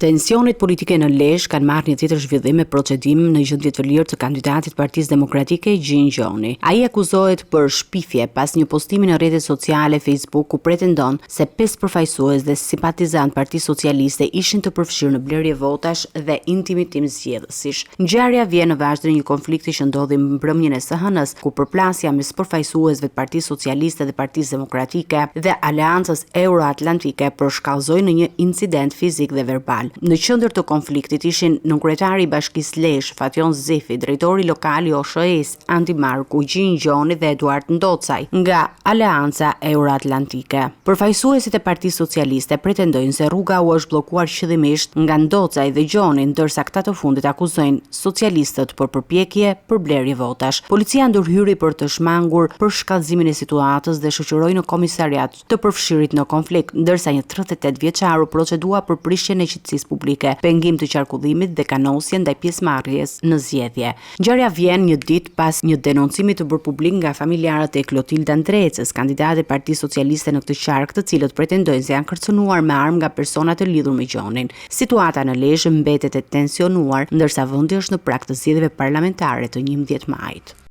Tensionet politike në Lezhë kanë marrë një tjetër zhvillim me procedimin në gjendje të lirë të kandidatit Partisë Demokratike Gjin Gjoni. Ai akuzohet për shpifje pas një postimi në rrjetet sociale Facebook ku pretendon se 5 përfaqësues dhe simpatizant Partisë Socialiste ishin të përfshirë në blerje votash dhe intimitim zgjedhësish. Ngjarja vjen në vazhdim një konflikti që ndodhi në mbrëmjen e SHN-s, ku përplasja mes përfaqësuesve të Partisë Socialiste dhe Partisë Demokratike dhe Aleancës Euroatlantike përshkallzoi në një incident fizik dhe verbal. Në qendër të konfliktit ishin nënkryetari i Bashkisë Lezhë Fatjon Zefi, drejtori lokal i OSHE-s Andi Marku, Gjin Gjoni dhe Eduard Ndocaj nga Aleanca Euroatlantike. Përfaqësuesit e Partisë Socialiste pretendojnë se rruga u është bllokuar qëllimisht nga Ndocaj dhe Gjoni, ndërsa këta të fundit akuzojnë socialistët për përpjekje për blerje votash. Policia ndërhyri për të shmangur për shkallëzimin e situatës dhe shoqëroi në komisariat të përfshirit në konflikt, ndërsa një 38 vjeçar u procedua për prishjen e qetësisë publike, pengim të qarkullimit dhe kanosje ndaj pjesëmarrjes në zgjedhje. Ngjarja vjen një ditë pas një denoncimi të bërë publik nga familjarët e Klotilda Ndrecës, kandidate e Partisë Socialiste në këtë qark, të cilët pretendojnë se janë kërcënuar me armë nga persona të lidhur me Gjonin. Situata në Lezhë mbetet e tensionuar, ndërsa vendi është në prag të zgjedhjeve parlamentare të 11 majit.